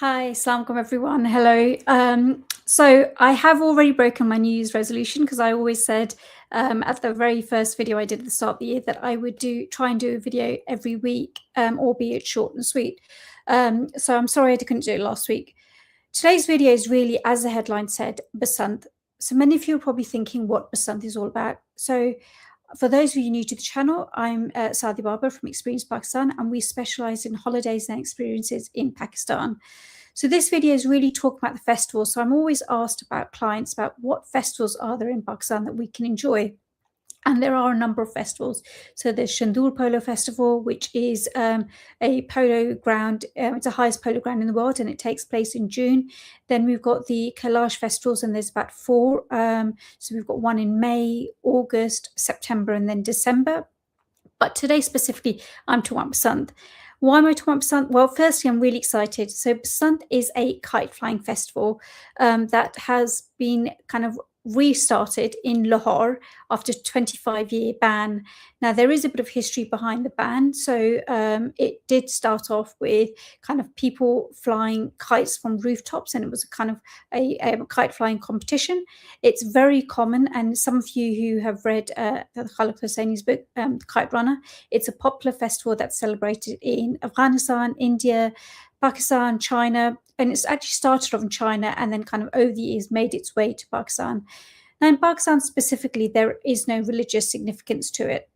Hi, Assalamu alaikum everyone. Hello. So I have already broken my New Year's resolution because I always said at the very first video I did at the start of the year that I would try and do a video every week, albeit short and sweet. So I'm sorry I couldn't do it last week. Today's video is really, as the headline said, Basant. So many of you are probably thinking what Basant is all about. So for those of you new to the channel, I'm Saadi Baba from Experience Pakistan, and we specialize in holidays and experiences in Pakistan. So this video is really talking about the festivals. So I'm always asked about clients about what festivals are there in Pakistan that we can enjoy. And there are a number of festivals. So there's Shandur Polo Festival, which is a polo ground. It's the highest polo ground in the world, and it takes place in June. Then we've got the Kailash festivals, and there's about four. So we've got one in May, August, September, and then December. But today specifically, I'm talking about Basant. Why am I talking about Basant? Well, firstly, I'm really excited. So Basant is a kite flying festival that has been kind of restarted in Lahore after a 25-year ban. Now, there is a bit of history behind the ban. So it did start off with kind of people flying kites from rooftops, and it was a kind of a kite flying competition. It's very common, and some of you who have read Khalid Hosseini's book, Kite Runner, it's a popular festival that's celebrated in Afghanistan, India, Pakistan, China, and it's actually started off in China and then kind of over the years made its way to Pakistan. Now, in Pakistan specifically, there is no religious significance to it.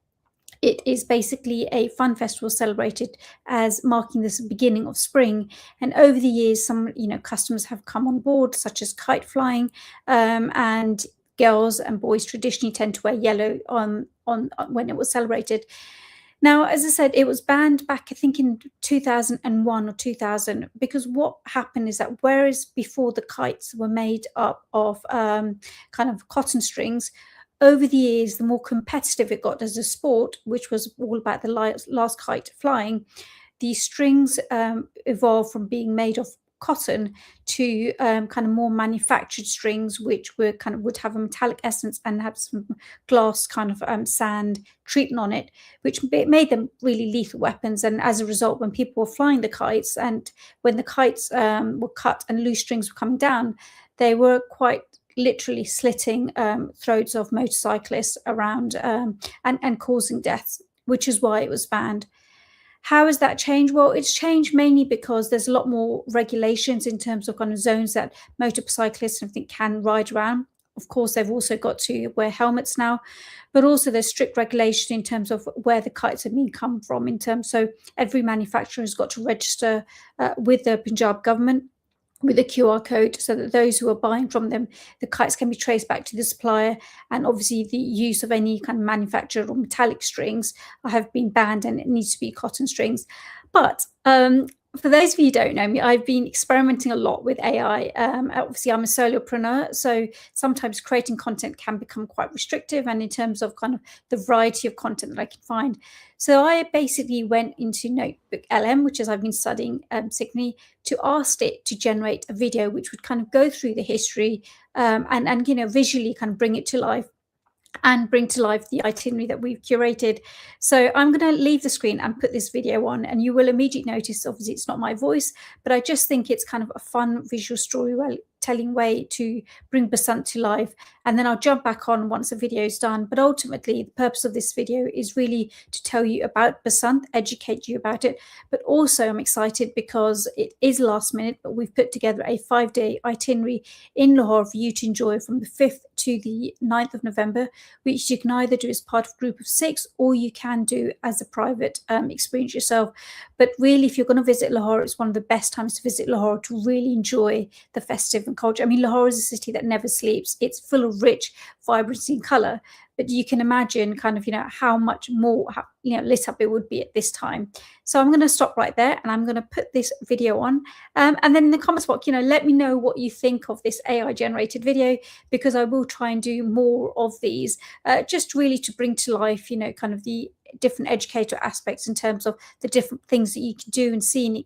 It is basically a fun festival celebrated as marking this beginning of spring. And over the years, some customers have come on board, such as kite flying, and girls and boys traditionally tend to wear yellow on when it was celebrated. Now, as I said, it was banned back, I think, in 2001 or 2000, because what happened is that whereas before the kites were made up of kind of cotton strings, over the years, the more competitive it got as a sport, which was all about the last kite flying, the strings evolved from being made of cotton to kind of more manufactured strings, which were kind of would have a metallic essence and have some glass kind of sand treatment on it, which made them really lethal weapons. And as a result, when people were flying the kites, and when the kites were cut and loose strings were coming down, they were quite literally slitting throats of motorcyclists around and causing deaths, which is why it was banned. How has that changed? Well, it's changed mainly because there's a lot more regulations in terms of kind of zones that motorcyclists and everything can ride around. Of course, they've also got to wear helmets now, but also there's strict regulation in terms of where the kites have been come from. So every manufacturer has got to register with the Punjab government with a QR code, so that those who are buying from them, the kites can be traced back to the supplier. And obviously the use of any kind of manufactured or metallic strings have been banned, and it needs to be cotton strings. But for those of you who don't know me, I've been experimenting a lot with AI. Obviously, I'm a solopreneur, so sometimes creating content can become quite restrictive, and in terms of kind of the variety of content that I can find. So I basically went into Notebook LM, which is I've been studying Signy, to ask it to generate a video which would kind of go through the history and visually kind of bring it to life, and bring to life the itinerary that we've curated. So I'm going to leave the screen and put this video on, and you will immediately notice, obviously, it's not my voice, but I just think it's kind of a fun visual storytelling way to bring Basant to life. And then I'll jump back on once the video is done. But ultimately, the purpose of this video is really to tell you about Basant, educate you about it. But also I'm excited because it is last minute, but we've put together a 5-day itinerary in Lahore for you to enjoy from the 5th to the 9th of November, which you can either do as part of a group of 6, or you can do as a private experience yourself. But really, if you're going to visit Lahore, it's one of the best times to visit Lahore to really enjoy the festive and culture. I mean, Lahore is a city that never sleeps. It's full of rich vibrancy and color, but you can imagine kind of how much more lit up it would be at this time. So I'm going to stop right there, and I'm going to put this video on, and then in the comments box, let me know what you think of this AI generated video, because I will try and do more of these, just really to bring to life kind of the different educator aspects in terms of the different things that you can do and see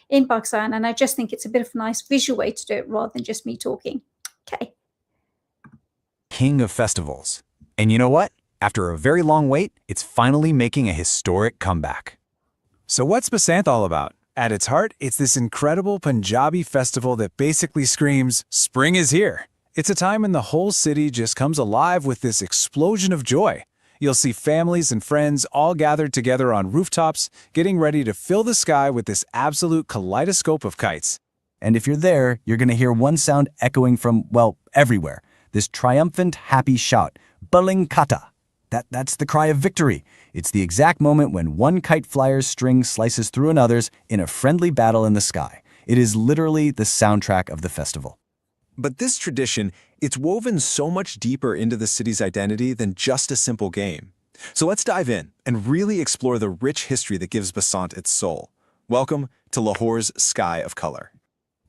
in Pakistan. And I just think it's a bit of a nice visual way to do it rather than just me talking. Okay. King of festivals. And you know what? After a very long wait, it's finally making a historic comeback. So what's Basant all about? At its heart, it's this incredible Punjabi festival that basically screams, spring is here. It's a time when the whole city just comes alive with this explosion of joy. You'll see families and friends all gathered together on rooftops, getting ready to fill the sky with this absolute kaleidoscope of kites. And if you're there, you're going to hear one sound echoing from, well, everywhere. This triumphant, happy shout, Baling Kata. That's the cry of victory. It's the exact moment when one kite flyer's string slices through another's in a friendly battle in the sky. It is literally the soundtrack of the festival. But this tradition, it's woven so much deeper into the city's identity than just a simple game. So let's dive in and really explore the rich history that gives Basant its soul. Welcome to Lahore's Sky of Color.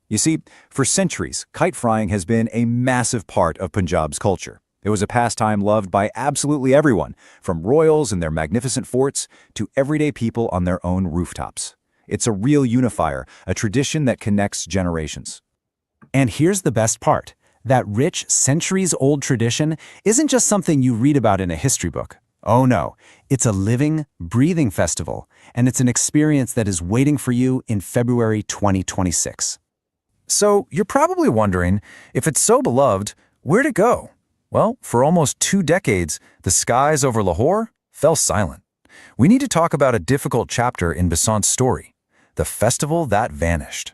You see, for centuries, kite flying has been a massive part of Punjab's culture. It was a pastime loved by absolutely everyone, from royals in their magnificent forts to everyday people on their own rooftops. It's a real unifier, a tradition that connects generations. And here's the best part. That rich, centuries-old tradition isn't just something you read about in a history book. Oh no, it's a living, breathing festival, and it's an experience that is waiting for you in February 2026. So you're probably wondering, if it's so beloved, where'd it go? Well, for almost 2 decades, the skies over Lahore fell silent. We need to talk about a difficult chapter in Basant's story, the festival that vanished.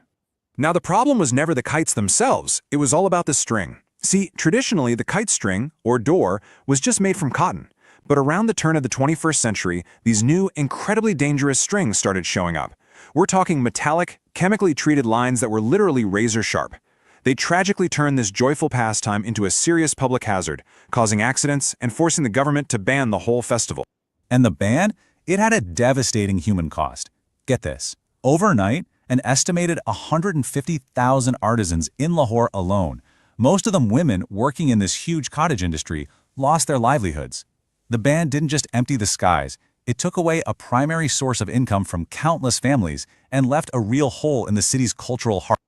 Now, the problem was never the kites themselves, it was all about the string. See, traditionally, the kite string, or door, was just made from cotton. But around the turn of the 21st century, these new, incredibly dangerous strings started showing up. We're talking metallic, chemically treated lines that were literally razor sharp. They tragically turned this joyful pastime into a serious public hazard, causing accidents and forcing the government to ban the whole festival. And the ban? It had a devastating human cost. Get this. Overnight, an estimated 150,000 artisans in Lahore alone, most of them women working in this huge cottage industry, lost their livelihoods. The ban didn't just empty the skies, it took away a primary source of income from countless families and left a real hole in the city's cultural heart.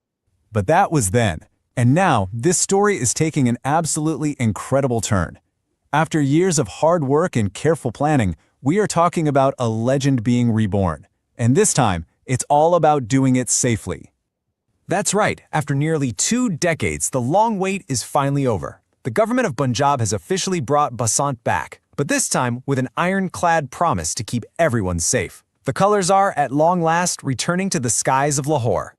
But that was then. And now, this story is taking an absolutely incredible turn. After years of hard work and careful planning, we are talking about a legend being reborn. And this time, it's all about doing it safely. That's right, after nearly 2 decades, the long wait is finally over. The government of Punjab has officially brought Basant back, but this time with an ironclad promise to keep everyone safe. The colors are, at long last, returning to the skies of Lahore.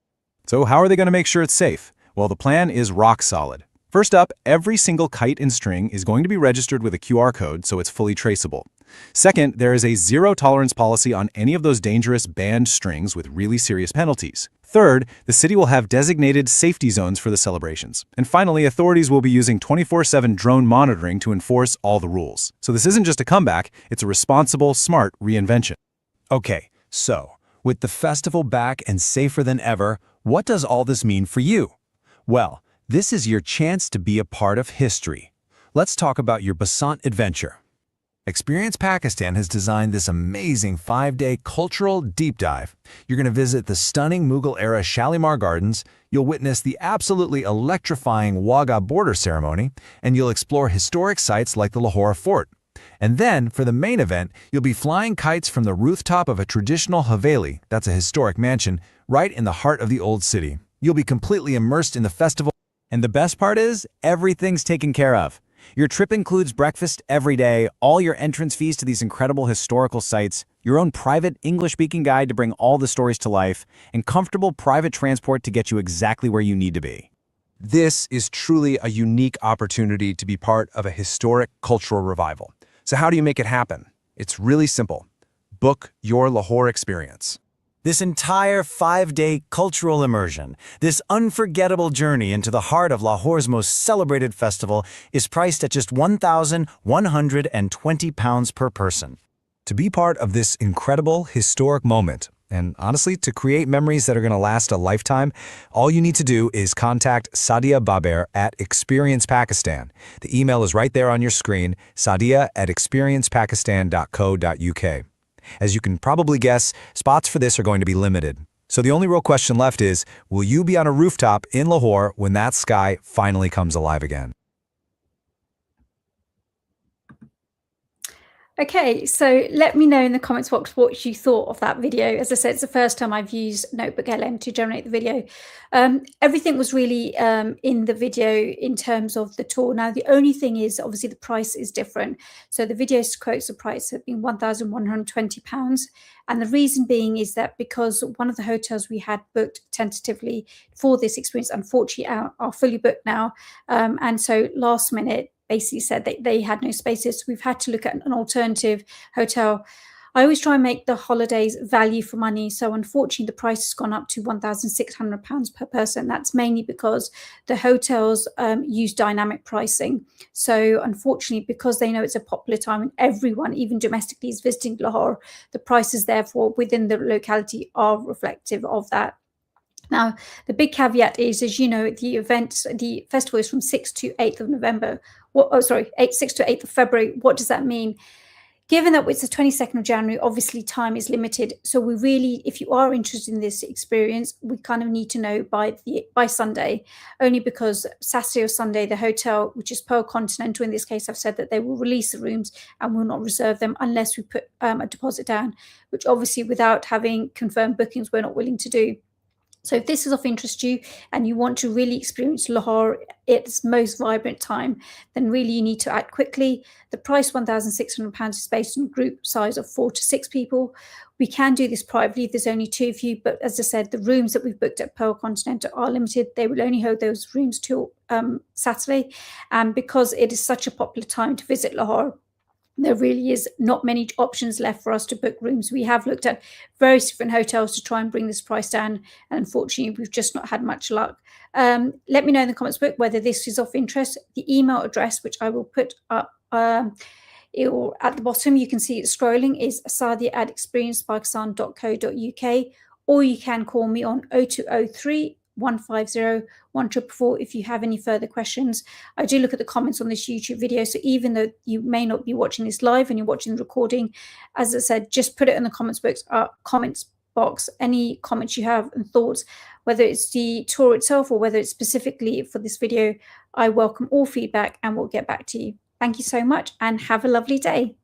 So how are they going to make sure it's safe? Well, the plan is rock solid. First up, every single kite and string is going to be registered with a QR code so it's fully traceable. Second, there is a zero-tolerance policy on any of those dangerous banned strings with really serious penalties. Third, the city will have designated safety zones for the celebrations. And finally, authorities will be using 24/7 drone monitoring to enforce all the rules. So this isn't just a comeback, it's a responsible, smart reinvention. Okay, so, with the festival back and safer than ever, what does all this mean for you? Well, this is your chance to be a part of history. Let's talk about your Basant adventure. Experience Pakistan has designed this amazing 5-day cultural deep dive. You're going to visit the stunning Mughal-era Shalimar Gardens, you'll witness the absolutely electrifying Wagah border ceremony, and you'll explore historic sites like the Lahore Fort. And then, for the main event, you'll be flying kites from the rooftop of a traditional Haveli, that's a historic mansion, right in the heart of the old city. You'll be completely immersed in the festival. And the best part is, everything's taken care of. Your trip includes breakfast every day, all your entrance fees to these incredible historical sites, your own private English-speaking guide to bring all the stories to life, and comfortable private transport to get you exactly where you need to be. This is truly a unique opportunity to be part of a historic cultural revival. So how do you make it happen? It's really simple. Book your Lahore experience. This entire 5-day cultural immersion, this unforgettable journey into the heart of Lahore's most celebrated festival is priced at just £1,120 per person. To be part of this incredible, historic moment, and honestly, to create memories that are going to last a lifetime, all you need to do is contact Sadia Baber at Experience Pakistan. The email is right there on your screen, sadia@experiencepakistan.co.uk. As you can probably guess, spots for this are going to be limited. So the only real question left is, will you be on a rooftop in Lahore when that sky finally comes alive again? Okay, so let me know in the comments box what you thought of that video. As I said, it's the first time I've used Notebook LM to generate the video. Everything was really in the video in terms of the tour. Now, the only thing is, obviously, the price is different. So the video quotes the price have been £1,120. And the reason being is that because one of the hotels we had booked tentatively for this experience, unfortunately, are fully booked now. And so last minute, basically said that they had no spaces. So we've had to look at an alternative hotel. I always try and make the holidays value for money. So unfortunately, the price has gone up to £1,600 per person. That's mainly because the hotels use dynamic pricing. So unfortunately, because they know it's a popular time and everyone, even domestically, is visiting Lahore, the prices therefore within the locality are reflective of that. Now, the big caveat is, as you know, the festival is from 6th to 8th of November. 6th to 8th of February. What does that mean? Given that it's the 22nd of January, obviously time is limited. So we really, if you are interested in this experience, we kind of need to know by Sunday, only because Saturday or Sunday, the hotel, which is Pearl Continental in this case, have said that they will release the rooms and will not reserve them unless we put a deposit down, which obviously without having confirmed bookings, we're not willing to do. So if this is of interest to you and you want to really experience Lahore at its most vibrant time, then really you need to act quickly. The price £1,600 is based on a group size of 4 to 6 people. We can do this privately if there's only 2 of you, but as I said, the rooms that we've booked at Pearl Continental are limited. They will only hold those rooms till Saturday. And because it is such a popular time to visit Lahore, there really is not many options left for us to book rooms. We have looked at various different hotels to try and bring this price down, and unfortunately, we've just not had much luck. Let me know in the comments book whether this is of interest. The email address, which I will put up at the bottom, you can see it scrolling, is sadia@experiencedpakistan.co.uk, or you can call me on 0203 150 1444 if you have any further questions. I do look at the comments on this YouTube video, so even though you may not be watching this live and you're watching the recording, as I said, just put it in the comments box, any comments you have and thoughts, whether it's the tour itself or whether it's specifically for this video. I welcome all feedback and we'll get back to you. Thank you so much and have a lovely day.